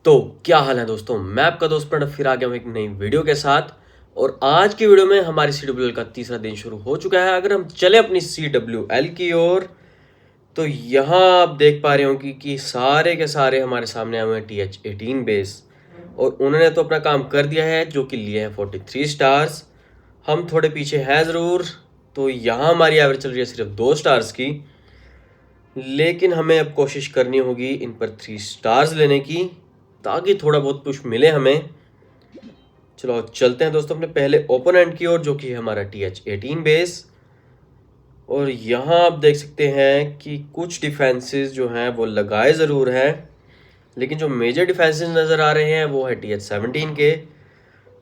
तो क्या हाल है दोस्तों, मैं आपका दोस्त प्रणव फिर आ गया हूँ एक नई वीडियो के साथ। और आज की वीडियो में हमारी CWL का तीसरा दिन शुरू हो चुका है। अगर हम चले अपनी CWL की ओर, तो यहाँ आप देख पा रहे हो कि सारे के सारे हमारे सामने आए हुए हैं TH18 बेस। और उन्होंने तो अपना काम कर दिया है, जो कि लिए हैं 43 स्टार्स। हम थोड़े पीछे हैं ज़रूर। तो यहाँ हमारी एवरेज चल रही है सिर्फ 2 स्टार्स की, लेकिन हमें अब कोशिश करनी होगी इन पर 3 स्टार्स लेने की, ताकि थोड़ा बहुत पुश मिले हमें। चलो चलते हैं दोस्तों अपने पहले ओपोनेंट की ओर, जो कि है हमारा TH18 बेस। और यहाँ आप देख सकते हैं कि कुछ डिफेंसेस जो हैं वो लगाए ज़रूर हैं, लेकिन जो मेजर डिफेंसेस नज़र आ रहे हैं वो है TH17 के।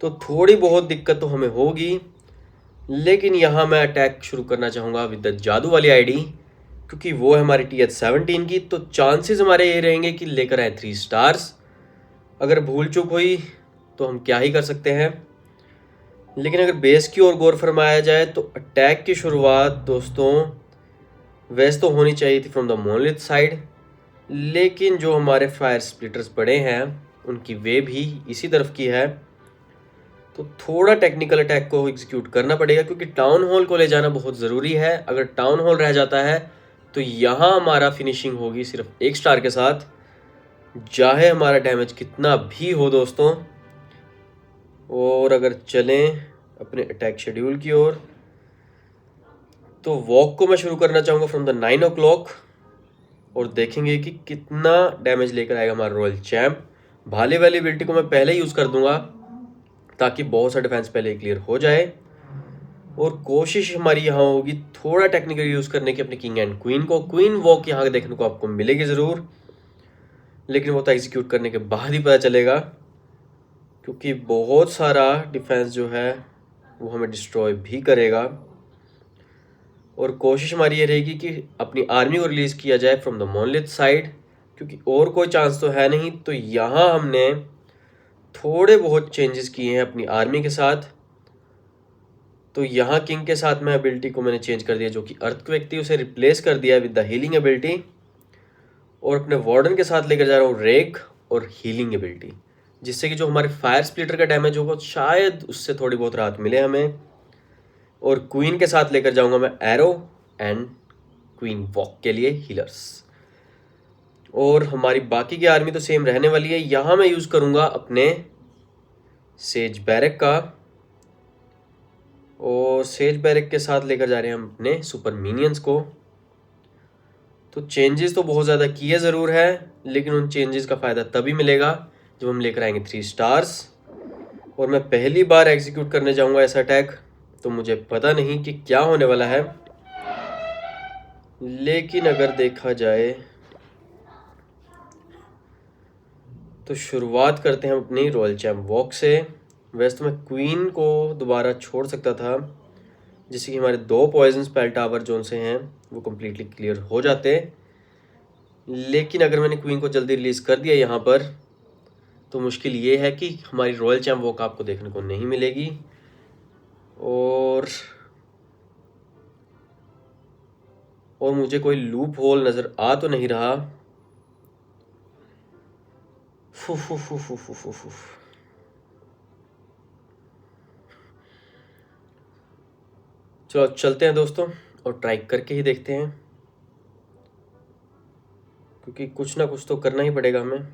तो थोड़ी बहुत दिक्कत तो हमें होगी, लेकिन यहाँ मैं अटैक शुरू करना चाहूँगा विद द जादू वाली आईडी, क्योंकि वो है हमारी TH17 की। तो चांसेस हमारे ये रहेंगे कि लेकर आए 3 स्टार्स। अगर भूल चूक हुई तो हम क्या ही कर सकते हैं। लेकिन अगर बेस की ओर गौर फरमाया जाए तो अटैक की शुरुआत दोस्तों वैसे तो होनी चाहिए थी फ्रॉम द मोनलिथ साइड, लेकिन जो हमारे फायर स्प्लिटर्स पड़े हैं उनकी वे भी इसी तरफ की है। तो थोड़ा टेक्निकल अटैक को एग्जीक्यूट करना पड़ेगा, क्योंकि टाउन हॉल को ले जाना बहुत ज़रूरी है। अगर टाउन हॉल रह जाता है तो यहाँ हमारा फिनिशिंग होगी सिर्फ 1 स्टार के साथ, चाहे हमारा डैमेज कितना भी हो दोस्तों। और अगर चलें अपने अटैक शेड्यूल की ओर, तो वॉक को मैं शुरू करना चाहूँगा फ्रॉम द 9 o'clock, और देखेंगे कि कितना डैमेज लेकर आएगा हमारा रॉयल चैम्प। भाले वाली एबिलिटी को मैं पहले यूज़ कर दूंगा, ताकि बहुत सा डिफेंस पहले क्लियर हो जाए। और कोशिश हमारी यहाँ होगी थोड़ा टेक्निकल यूज़ करने की अपने किंग एंड क्वीन को। क्वीन वॉक यहाँ देखने को आपको मिलेगी ज़रूर, लेकिन वो तो एग्जीक्यूट करने के बाद ही पता चलेगा, क्योंकि बहुत सारा डिफेंस जो है वो हमें डिस्ट्रॉय भी करेगा। और कोशिश हमारी ये रहेगी कि अपनी आर्मी को रिलीज़ किया जाए फ्रॉम द मोनलिथ साइड, क्योंकि और कोई चांस तो है नहीं। तो यहाँ हमने थोड़े बहुत चेंजेस किए हैं अपनी आर्मी के साथ। तो यहाँ किंग के साथ मैं एबिलिटी को मैंने चेंज कर दिया, जो कि अर्थक्वेक थी उसे रिप्लेस कर दिया विद द हीलिंग एबिलिटी। और अपने वार्डन के साथ लेकर जा रहा हूँ रेक और हीलिंग एबिलिटी, जिससे कि जो हमारे फायर स्प्लिटर का डैमेज होगा शायद उससे थोड़ी बहुत राहत मिले हमें। और क्वीन के साथ लेकर जाऊंगा मैं एरो एंड क्वीन वॉक के लिए हीलर्स। और हमारी बाकी की आर्मी तो सेम रहने वाली है। यहाँ मैं यूज़ करूँगा अपने सेज बैरक का, और सेज बैरक के साथ लेकर जा रहे हैं हम अपने सुपर मिनियंस को। तो चेंजेस तो बहुत ज़्यादा किए ज़रूर है, लेकिन उन चेंजेस का फ़ायदा तभी मिलेगा जब हम लेकर आएंगे 3 स्टार्स। और मैं पहली बार एग्जीक्यूट करने जाऊँगा ऐसा अटैक, तो मुझे पता नहीं कि क्या होने वाला है। लेकिन अगर देखा जाए तो शुरुआत करते हैं हम अपनी रॉयल चैम्प वॉक से। वैसे तो मैं क्वीन को दोबारा छोड़ सकता था, जिससे कि हमारे 2 पॉइजन स्पेल टावर जोन से हैं वो कम्प्लीटली क्लियर हो जाते। लेकिन अगर मैंने क्वीन को जल्दी रिलीज़ कर दिया यहाँ पर, तो मुश्किल ये है कि हमारी रॉयल चैम्प वॉक आपको देखने को नहीं मिलेगी। और मुझे कोई लूप होल नज़र आ तो नहीं रहा। फू फू फू फू फू फू फू। चलो चलते हैं दोस्तों, और ट्राई करके ही देखते हैं, क्योंकि कुछ ना कुछ तो करना ही पड़ेगा हमें।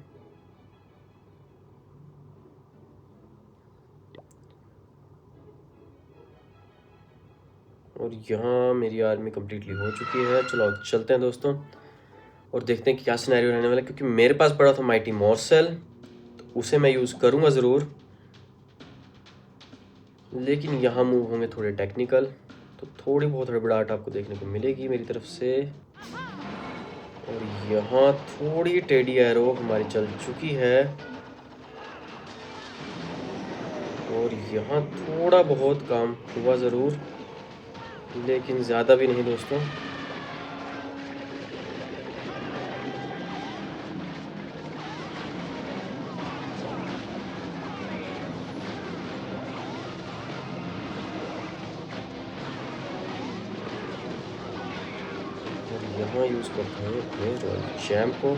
और यहाँ मेरी आर्मी कम्प्लीटली हो चुकी है। चलो चलते हैं दोस्तों, और देखते हैं कि क्या सिनेरियो रहने वाला है। क्योंकि मेरे पास पड़ा था माइटी मॉर्सेल, तो उसे मैं यूज़ करूँगा ज़रूर। लेकिन यहाँ मूव होंगे थोड़े टेक्निकल, तो थोड़ी बहुत हड़बड़ाहट आपको देखने को मिलेगी मेरी तरफ से। और यहाँ थोड़ी टेडी एरो हमारी चल चुकी है, और यहाँ थोड़ा बहुत काम हुआ ज़रूर, लेकिन ज़्यादा भी नहीं दोस्तों। और यहाँ यूज़ करते हैं अपने रॉयल चैम्प को।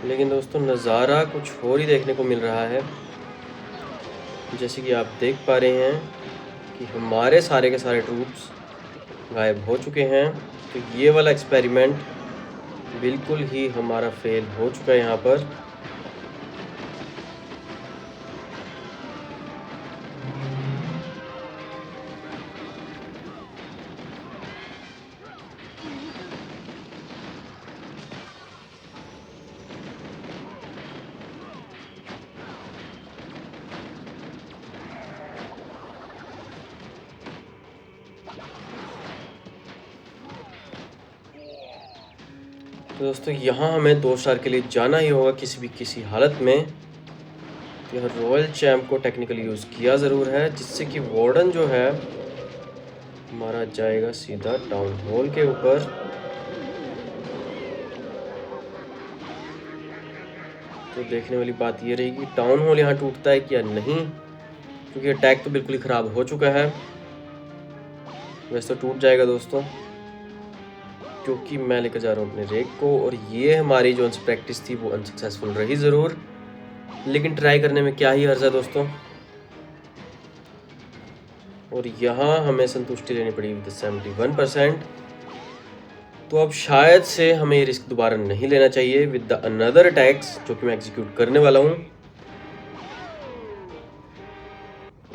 लेकिन दोस्तों नज़ारा कुछ और ही देखने को मिल रहा है। जैसे कि आप देख पा रहे हैं कि हमारे सारे के सारे ट्रूप्स गायब हो चुके हैं। तो ये वाला एक्सपेरिमेंट बिल्कुल ही हमारा फेल हो चुका है यहाँ पर। तो दोस्तों यहाँ हमें 2 स्टार के लिए जाना ही होगा किसी हालत में। तो यहाँ रॉयल चैम्प को टेक्निकली यूज़ किया ज़रूर है, जिससे कि वार्डन जो है हमारा जाएगा सीधा टाउन हॉल के ऊपर। तो देखने वाली बात ये रहेगी टाउन हॉल यहाँ टूटता है क्या नहीं, क्योंकि अटैक तो बिल्कुल ही ख़राब हो चुका है। वैसे तो टूट जाएगा दोस्तों, क्योंकि मैं लेकर जा रहा हूँ अपने रेक को। और ये हमारी जो प्रैक्टिस थी वो अनसक्सेसफुल रही ज़रूर, लेकिन ट्राई करने में क्या ही हर्ज है दोस्तों। और यहाँ हमें संतुष्टि लेनी पड़ी विद 71%। तो अब शायद से हमें ये रिस्क दोबारा नहीं लेना चाहिए विद द अनदर अटैक्स जो कि मैं एग्जीक्यूट करने वाला हूँ।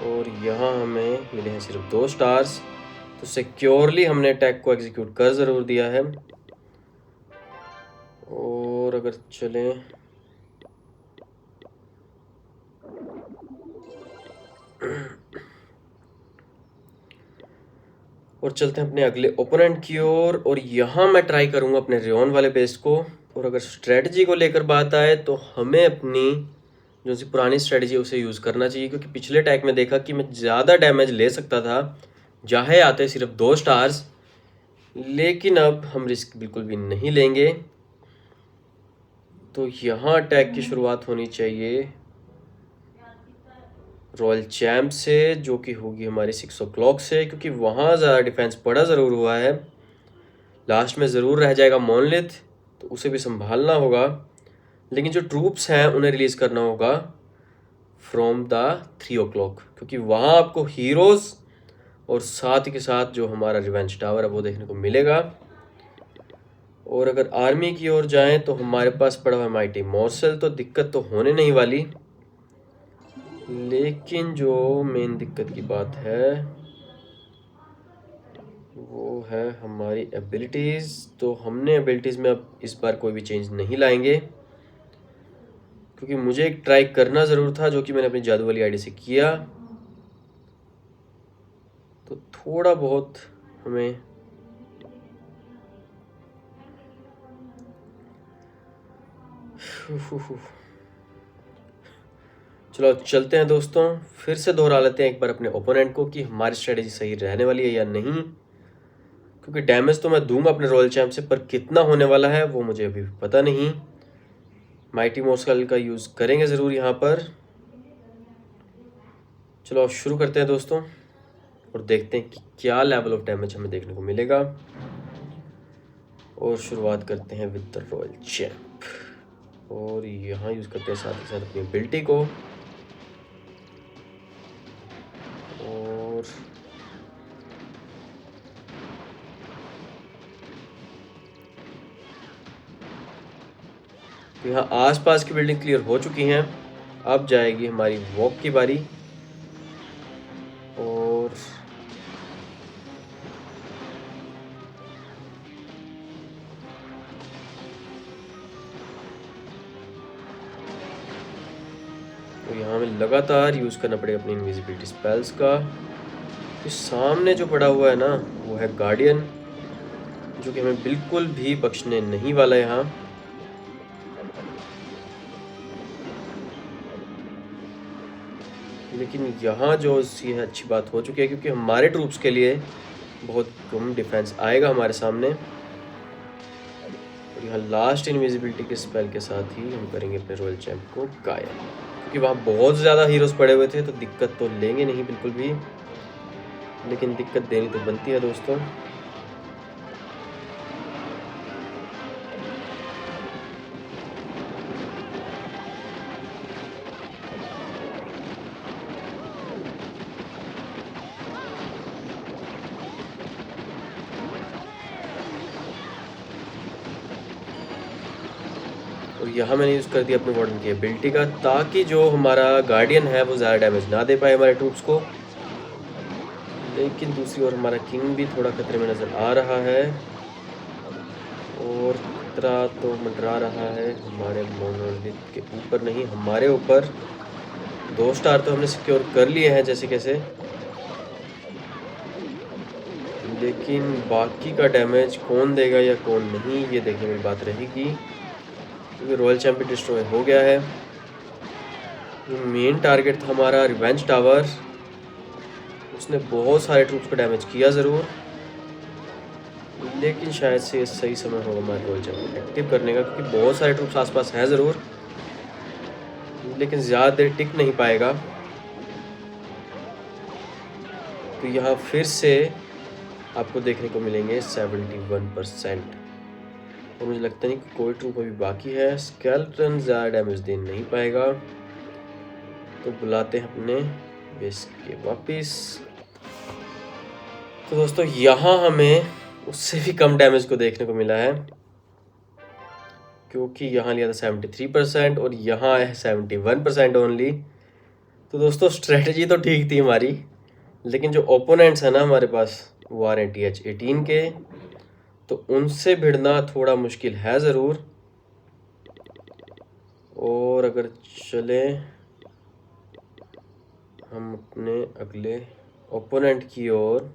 और यहाँ हमें मिले हैं सिर्फ 2 स्टार्स। तो सिक्योरली हमने अटैक को एग्जीक्यूट कर ज़रूर दिया है। और अगर चलें और चलते हैं अपने अगले ओपोनेंट की ओर। और यहाँ मैं ट्राई करूँगा अपने रेन वाले बेस को। और अगर स्ट्रेटजी को लेकर बात आए तो हमें अपनी जो सी पुरानी स्ट्रेटजी उसे यूज़ करना चाहिए, क्योंकि पिछले अटैक में देखा कि मैं ज़्यादा डैमेज ले सकता था चाहे आते सिर्फ 2 स्टार्स। लेकिन अब हम रिस्क बिल्कुल भी नहीं लेंगे। तो यहाँ अटैक की शुरुआत होनी चाहिए रॉयल चैम्प से, जो कि होगी हमारी 6 o'clock से, क्योंकि वहाँ ज़्यादा डिफेंस पड़ा ज़रूर हुआ है। लास्ट में ज़रूर रह जाएगा मोनलिथ, तो उसे भी संभालना होगा। लेकिन जो ट्रूप्स हैं उन्हें रिलीज़ करना होगा फ्रॉम द 3 o'clock, क्योंकि वहाँ आपको हीरोज़ और साथ ही के साथ जो हमारा रिवेंज टावर है वो देखने को मिलेगा। और अगर आर्मी की ओर जाएं तो हमारे पास पड़ा हुआ माइटी मॉर्सल, तो दिक्कत तो होने नहीं वाली। लेकिन जो मेन दिक्कत की बात है वो है हमारी एबिलिटीज़। तो हमने एबिलिटीज़ में अब इस बार कोई भी चेंज नहीं लाएंगे, क्योंकि मुझे एक ट्राई करना ज़रूर था जो कि मैंने अपनी जादू वाली आईडी से किया। तो थोड़ा बहुत हमें चलो चलते हैं दोस्तों, फिर से दोहरा लेते हैं एक बार अपने ओपोनेंट को कि हमारी स्ट्रेटेजी सही रहने वाली है या नहीं। क्योंकि डैमेज तो मैं दूंगा अपने रॉयल चैम्प से, पर कितना होने वाला है वो मुझे अभी पता नहीं। माइटी मॉर्सल का यूज़ करेंगे ज़रूर यहाँ पर। चलो शुरू करते हैं दोस्तों और देखते हैं कि क्या लेवल ऑफ डैमेज हमें देखने को मिलेगा। और शुरुआत करते हैं विद द रॉयल चैम्प। और यहाँ यूज़ करते हैं साथ ही साथ अपनी एबिलिटी को। और तो यहाँ आसपास की बिल्डिंग क्लियर हो चुकी हैं। अब जाएगी हमारी वॉक की बारी। और तो यहाँ हमें लगातार यूज़ करना पड़ेगा अपनी इनविजिबिलिटी स्पेल्स का। तो सामने जो पड़ा हुआ है ना वो है गार्डियन, जो कि हमें बिल्कुल भी बख्शने नहीं वाला है यहाँ। लेकिन यहाँ जो सी है अच्छी बात हो चुकी है, क्योंकि हमारे ट्रूप्स के लिए बहुत कम डिफेंस आएगा हमारे सामने। और यहाँ लास्ट इनविजिबिलिटी के स्पेल के साथ ही हम करेंगे अपने रॉयल चैम्प को गायब, क्योंकि वहाँ बहुत ज़्यादा हीरोज़ पड़े हुए थे। तो दिक्कत तो लेंगे नहीं बिल्कुल भी, लेकिन दिक्कत देनी तो बनती है दोस्तों। यहाँ मैंने यूज़ कर दिया अपने वार्डन की एबिलिटी का, ताकि जो हमारा गार्डियन है वो ज़्यादा डैमेज ना दे पाए हमारे ट्रूप्स को। लेकिन दूसरी ओर हमारा किंग भी थोड़ा खतरे में नज़र आ रहा है, और खतरा तो मंडरा रहा है हमारे मोनोलिथ के ऊपर नहीं, हमारे ऊपर। 2 स्टार तो हमने सिक्योर कर लिए हैं जैसे कैसे, लेकिन बाकी का डैमेज कौन देगा या कौन नहीं, ये देखने वाली बात रहेगी। क्योंकि रॉयल चैंपियन डिस्ट्रॉय हो गया है। जो मेन टारगेट था हमारा रिवेंज टावर, उसने बहुत सारे ट्रूप्स को डैमेज किया ज़रूर, लेकिन शायद से सही समय होगा हमारे रॉयल चैंपियन एक्टिव करने का, क्योंकि बहुत सारे ट्रूप्स आसपास हैं ज़रूर, लेकिन ज़्यादा देर टिक नहीं पाएगा। तो यहाँ फिर से आपको देखने को मिलेंगे 71%, और मुझे लगता नहीं कि कोई ट्रूप अभी बाकी है। स्केलेटन ज़्यादा डैमेज दे नहीं पाएगा, तो बुलाते हैं अपने बेस के वापस। तो दोस्तों यहाँ हमें उससे भी कम डैमेज को देखने को मिला है, क्योंकि यहाँ लिया था 73% और यहाँ है 71% ओनली। तो दोस्तों स्ट्रेटजी तो ठीक थी हमारी, लेकिन जो ओपोनेंट्स हैं ना हमारे पास, वो आ रहे हैं TH18 के, तो उनसे भिड़ना थोड़ा मुश्किल है ज़रूर। और अगर चले हम अपने अगले ओपोनेंट की ओर,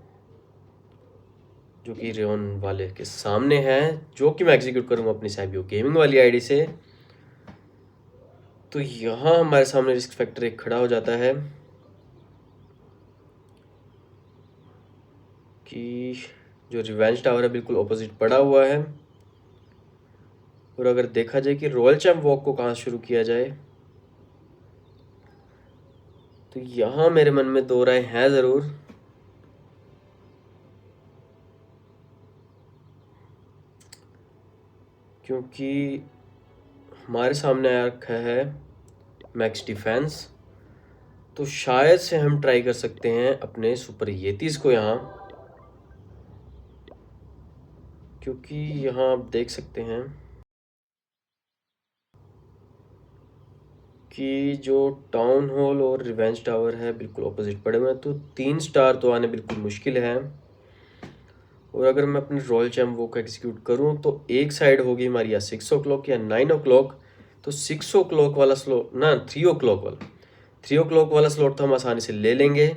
जो कि रेन वाले के सामने है, जो कि मैं एग्जीक्यूट करूँगा अपनी साइबियो गेमिंग वाली आईडी से, तो यहाँ हमारे सामने रिस्क फैक्टर एक खड़ा हो जाता है कि जो रिवेंज टावर है बिल्कुल ऑपोजिट पड़ा हुआ है। और अगर देखा जाए कि रॉयल चैंप वॉक को कहाँ शुरू किया जाए, तो यहाँ मेरे मन में 2 राय हैं ज़रूर। क्योंकि हमारे सामने आ रखा है मैक्स डिफेंस, तो शायद से हम ट्राई कर सकते हैं अपने सुपर येतीस को यहाँ, क्योंकि यहाँ आप देख सकते हैं कि जो टाउन हॉल और रिवेंज टावर है बिल्कुल ऑपोजिट पड़े हुए हैं, तो 3 स्टार तो आने बिल्कुल मुश्किल है। और अगर मैं अपने रॉयल चैम्प वो को एग्जीक्यूट करूं, तो एक साइड होगी हमारी या 6 o'clock या 9 o'clock, तो 6 o'clock वाला स्लॉट ना 3 o'clock वाला 3 o'clock वाला स्लॉट तो हम आसानी से ले लेंगे।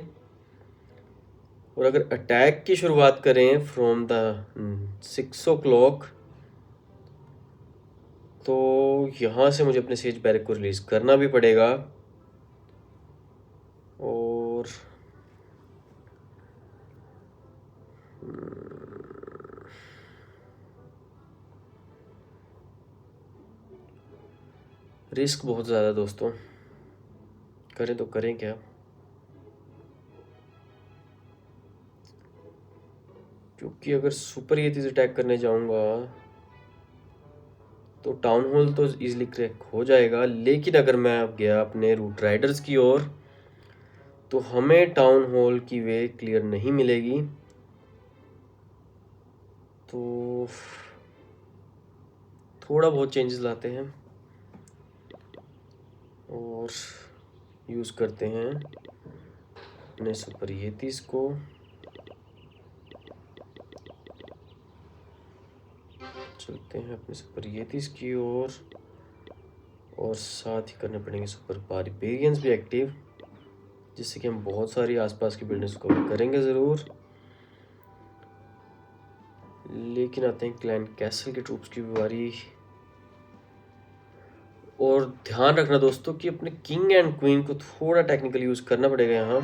और अगर अटैक की शुरुआत करें फ्रॉम द 6 o'clock, तो यहाँ से मुझे अपने सेज बैरक को रिलीज़ करना भी पड़ेगा। और रिस्क बहुत ज़्यादा दोस्तों, करें तो करें क्या। क्योंकि अगर सुपर ये चीज़ अटैक करने जाऊंगा तो टाउन हॉल तो इजीली क्रैक हो जाएगा, लेकिन अगर मैं अब गया अपने रूट राइडर्स की ओर, तो हमें टाउन हॉल की वे क्लियर नहीं मिलेगी। तो थोड़ा बहुत चेंजेस लाते हैं और यूज़ करते हैं अपने सुपर येतीस को। चलते हैं अपने सुपर येतीस की ओर, और साथ ही करने पड़ेंगे सुपर बारबेरियंस भी एक्टिव, जिससे कि हम बहुत सारी आसपास की बिल्डिंग्स को करेंगे ज़रूर। लेकिन आते हैं क्लैन कैसल के ट्रूप्स की बारी। और ध्यान रखना दोस्तों कि अपने किंग एंड क्वीन को थोड़ा टेक्निकल यूज़ करना पड़ेगा यहाँ।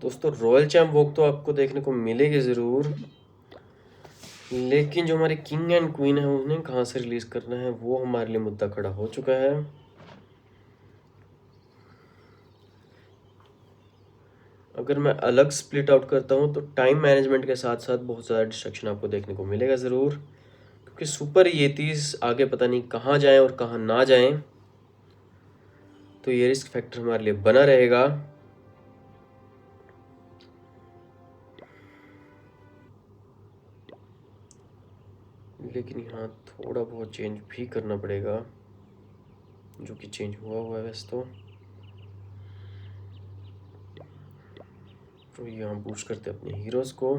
दोस्तों रॉयल चैम्प वॉक तो आपको देखने को मिलेगी ज़रूर, लेकिन जो हमारे किंग एंड क्वीन है उन्हें कहाँ से रिलीज़ करना है वो हमारे लिए मुद्दा खड़ा हो चुका है। अगर मैं अलग स्प्लिट आउट करता हूँ तो टाइम मैनेजमेंट के साथ साथ बहुत ज़्यादा डिस्ट्रक्शन आपको देखने को मिलेगा ज़रूर, क्योंकि सुपर येतीस आगे पता नहीं कहाँ जाएं और कहाँ ना जाएं, तो ये रिस्क फैक्टर हमारे लिए बना रहेगा। लेकिन यहाँ थोड़ा बहुत चेंज भी करना पड़ेगा, जो कि चेंज हुआ है वैसे तो यहाँ बूस्ट करते हैं अपने हीरोज़ को,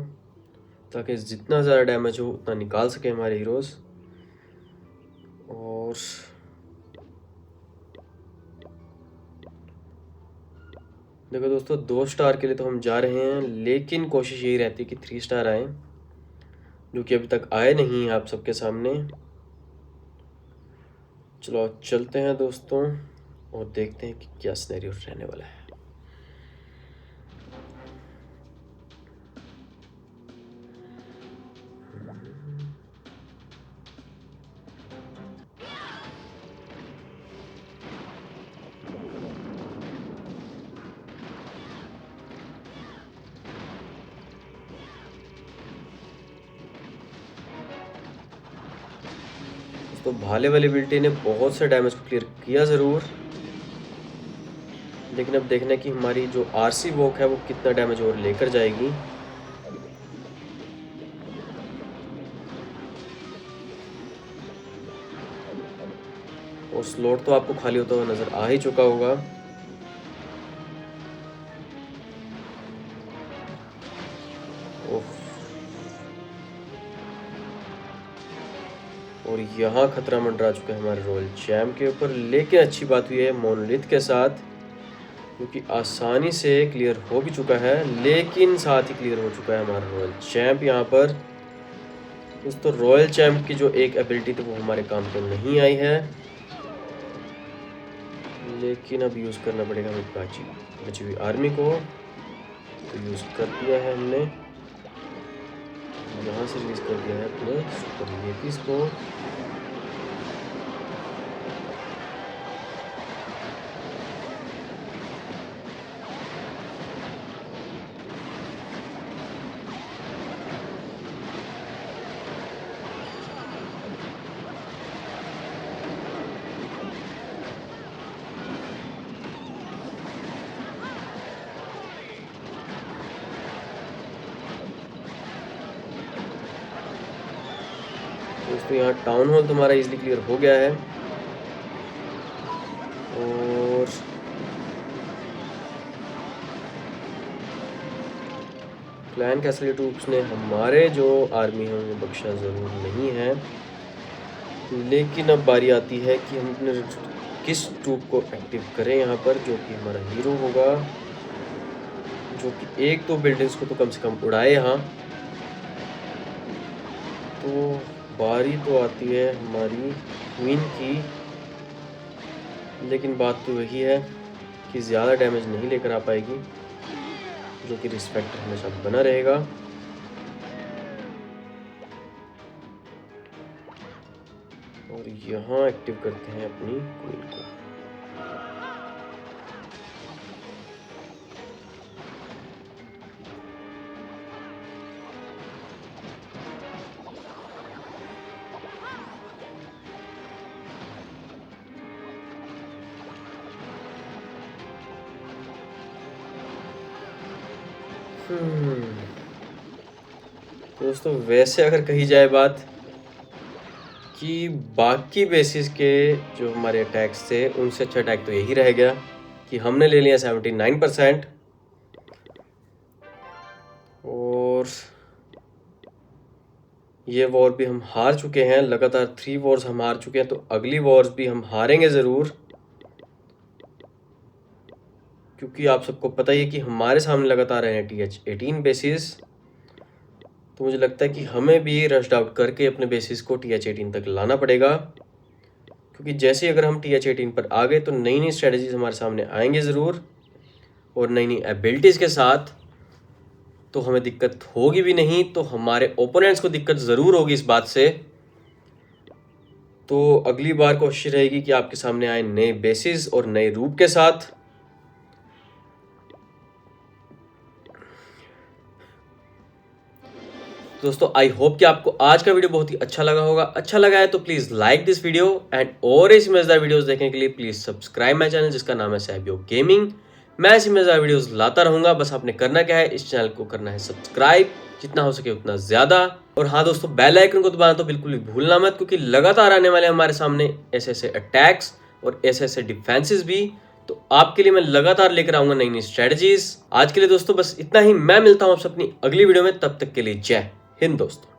ताकि जितना ज़्यादा डैमेज हो उतना निकाल सके हमारे हीरोज़। और देखो दोस्तों, 2 स्टार के लिए तो हम जा रहे हैं, लेकिन कोशिश यही रहती है कि 3 स्टार आए, जो कि अभी तक आए नहीं हैं आप सबके सामने। चलो चलते हैं दोस्तों और देखते हैं कि क्या सिनेरियो रहने वाला है। तो भाले वाली बिल्टी ने बहुत से डैमेज को क्लियर किया ज़रूर, लेकिन अब देखना है कि हमारी जो आरसी वॉक है वो कितना डैमेज और लेकर जाएगी। और स्लॉट तो आपको खाली होता हुआ नज़र आ ही चुका होगा। और यहाँ खतरा मंडरा चुका है हमारे रॉयल चैम्प के ऊपर, लेकिन अच्छी बात हुई है मोनोलिथ के साथ, क्योंकि आसानी से क्लियर हो भी चुका है, लेकिन साथ ही क्लियर हो चुका है हमारा रॉयल चैम्प यहाँ पर। दोस्तों रॉयल चैम्प की जो एक एबिलिटी थी वो हमारे काम तो नहीं आई है, लेकिन अब यूज़ करना पड़ेगा हमें बची हुई आर्मी को। तो यूज़ कर दिया है हमने, यहाँ से रिलीज कर दिया है अपने सुपर येतीस को। दोस्तों यहाँ टाउन हॉल तुम्हारा इजीली क्लियर हो गया है, और क्लैन कैसल ट्रूप्स ने हमारे जो आर्मी है उन्हें बख्शा ज़रूर नहीं है। लेकिन अब बारी आती है कि हम अपने किस ट्रूप को एक्टिव करें यहाँ पर, जो कि हमारा हीरो होगा, जो कि एक तो बिल्डिंग्स को तो कम से कम उड़ाए यहाँ। तो बारी तो आती है हमारी क्वीन की, लेकिन बात तो वही है कि ज़्यादा डैमेज नहीं लेकर आ पाएगी, जो कि रिस्पेक्ट हमेशा बना रहेगा। और यहाँ एक्टिव करते हैं अपनी क्वीन को। दोस्तों वैसे अगर कही जाए बात कि बाकी बेसिस के जो हमारे अटैक्स थे उनसे अच्छा अटैक तो यही रह गया कि हमने ले लिया 79%। और ये वॉर भी हम हार चुके हैं, लगातार 3 वॉर्स हम हार चुके हैं, तो अगली वॉर्स भी हम हारेंगे ज़रूर, क्योंकि आप सबको पता ही है कि हमारे सामने लगातार हैं TH-18 बेसिस। तो मुझे लगता है कि हमें भी रश्ड आउट करके अपने बेसिस को TH-18 तक लाना पड़ेगा, क्योंकि जैसे अगर हम TH-18 पर आ गए तो नई नई स्ट्रेटजीज हमारे सामने आएंगे ज़रूर, और नई नई एबिलिटीज़ के साथ तो हमें दिक्कत होगी भी नहीं, तो हमारे ओपोनेंट्स को दिक्कत ज़रूर होगी इस बात से। तो अगली बार कोशिश रहेगी कि आपके सामने आए नए बेसिस और नए रूप के साथ। दोस्तों आई होप कि आपको आज का वीडियो बहुत ही अच्छा लगा होगा। अच्छा लगा है तो please like this video and और ऐसी मजेदार वीडियोस देखने के लिए प्लीज सब्सक्राइब माय चैनल जिसका नाम है सैबियो गेमिंग। मैं ऐसी मजेदार वीडियोस लाता रहूंगा, बस आपने करना क्या है, इस चैनल को करना है सब्सक्राइब, जितना हो सके उतना ज्यादा। और हाँ दोस्तों, बेल आइकन को दबाना तो बिल्कुल भी भूलना मत, क्योंकि लगातार आने वाले हमारे सामने ऐसे ऐसे अटैक्स और ऐसे ऐसे डिफेंसेस भी, तो आपके लिए मैं लगातार लेकर आऊंगा नई नई स्ट्रेटजीज। आज के लिए दोस्तों बस इतना ही। मैं मिलता हूं आपसे अपनी अगली वीडियो में, तब तक के लिए जय हिंद दोस्तों।